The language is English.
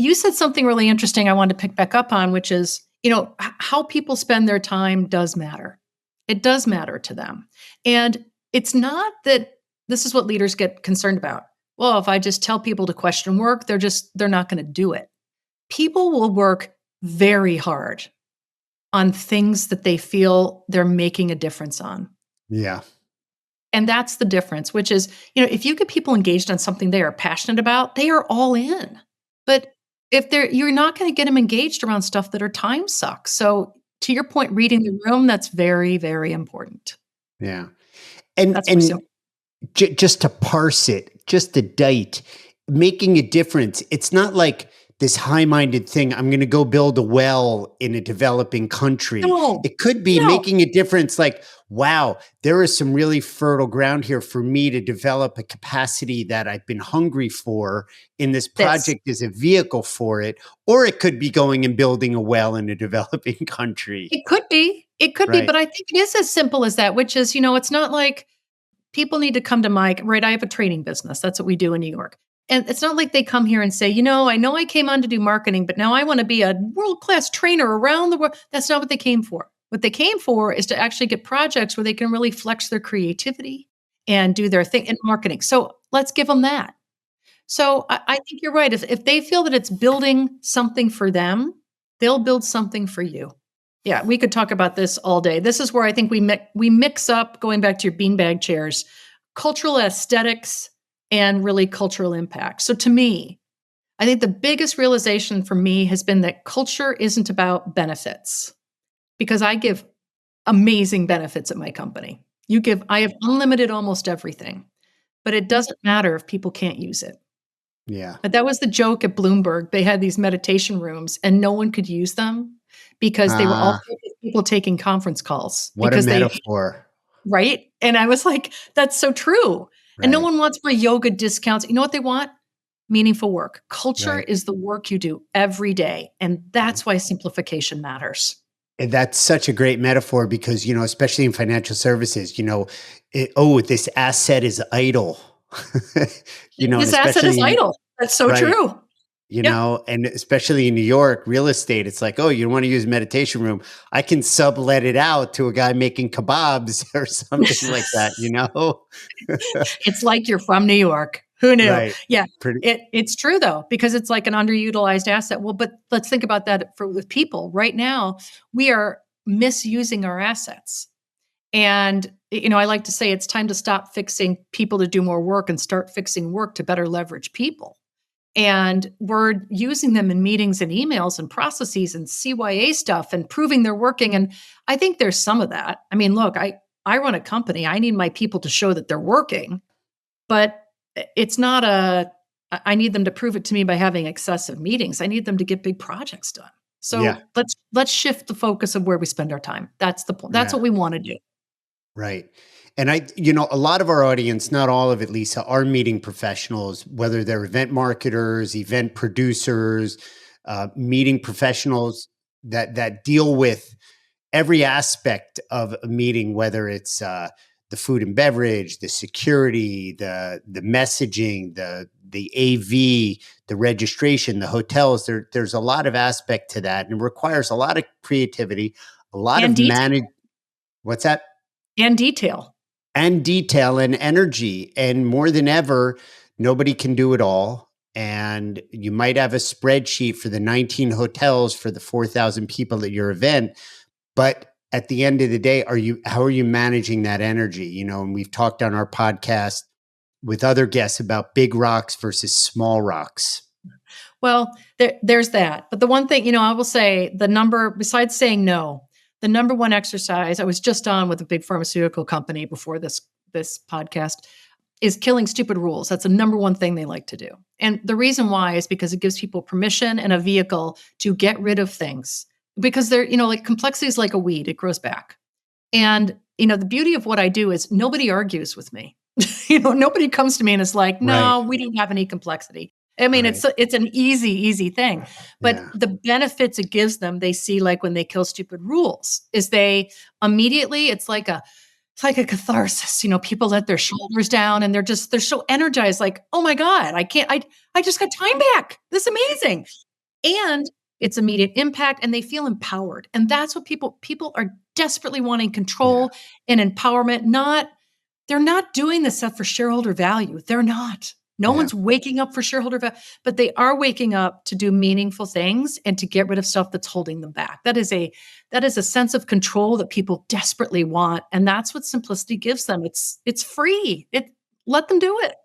you said something really interesting I wanted to pick back up on, which is, how people spend their time does matter. It does matter to them. And it's not that this is what leaders get concerned about. Well, if I just tell people to question work, they're not going to do it. People will work very hard on things that they feel they're making a difference on. Yeah. And that's the difference, which is, if you get people engaged on something they are passionate about, they are all in. But if you're not going to get them engaged around stuff that are time sucks. So to your point, reading the room, that's very, very important. Yeah. And that's and just to parse it, just to date, making a difference. It's not like this high-minded thing. I'm going to go build a well in a developing country. No, it could be making a difference. Like, wow, there is some really fertile ground here for me to develop a capacity that I've been hungry for, in this project as a vehicle for it. Or it could be going and building a well in a developing country. It could be. It could be. But I think it is as simple as that, which is, it's not like people need to come to I have a training business. That's what we do in New York. And it's not like they come here and say, I know I came on to do marketing, but now I want to be a world-class trainer around the world. That's not what they came for. What they came for is to actually get projects where they can really flex their creativity and do their thing in marketing. So let's give them that. So I think you're right. If they feel that it's building something for them, they'll build something for you. Yeah, we could talk about this all day. This is where I think we mix up, going back to your beanbag chairs, cultural aesthetics and really cultural impact. So to me, I think the biggest realization for me has been that culture isn't about benefits, because I give amazing benefits at my company. I have unlimited almost everything, but it doesn't matter if people can't use it. Yeah. But that was the joke at Bloomberg. They had these meditation rooms and no one could use them because they were all people taking conference calls. What a metaphor. Right? And I was like, that's so true. Right. And no one wants more yoga discounts. You know what they want? Meaningful work. Culture is the work you do every day. And that's why simplification matters. And that's such a great metaphor because, especially in financial services, this asset is idle. This asset is idle. That's so true. And especially in New York, real estate, it's like, oh, you want to use a meditation room? I can sublet it out to a guy making kebabs or something like that, It's like you're from New York. Who knew? Right. Yeah. It's true though, because it's like an underutilized asset. Well, but let's think about that with people. Right now, we are misusing our assets. And, I like to say it's time to stop fixing people to do more work and start fixing work to better leverage people. And we're using them in meetings and emails and processes and CYA stuff and proving they're working. And I think there's some of that. I mean, look, I run a company. I need my people to show that they're working, but it's not I need them to prove it to me by having excessive meetings. I need them to get big projects done. So let's shift the focus of where we spend our time. That's the point. That's what we want to do. Right. And a lot of our audience, not all of it, Lisa, are meeting professionals, whether they're event marketers, event producers, meeting professionals that deal with every aspect of a meeting, whether it's the food and beverage, the security, the messaging, the AV, the registration, the hotels. There's a lot of aspect to that, and it requires a lot of creativity, a lot of management. What's that? And detail and energy. And more than ever, nobody can do it all. And you might have a spreadsheet for the 19 hotels for the 4,000 people at your event. But at the end of the day, how are you managing that energy? And we've talked on our podcast with other guests about big rocks versus small rocks. Well, there's that. But the one thing, I will say besides saying no, the number one exercise, I was just on with a big pharmaceutical company before this podcast, is killing stupid rules. That's the number one thing they like to do. And the reason why is because it gives people permission and a vehicle to get rid of things. Because they're, like complexity is like a weed, it grows back. And, the beauty of what I do is nobody argues with me. Nobody comes to me and is like, no, we don't have any complexity. I mean, it's an easy thing, but the benefits it gives them, they see like when they kill stupid rules is they immediately, it's like a catharsis, people let their shoulders down and they're so energized. Like, oh my God, I just got time back. This is amazing. and it's immediate impact and they feel empowered. And that's what people are desperately wanting Yeah. control and empowerment, not they're not doing this stuff for shareholder value. They're not. No Yeah. one's waking up for shareholder value, but they are waking up to do meaningful things and to get rid of stuff that's holding them back. That is a sense of control that people desperately want, and that's what simplicity gives them. It's free. Let them do it.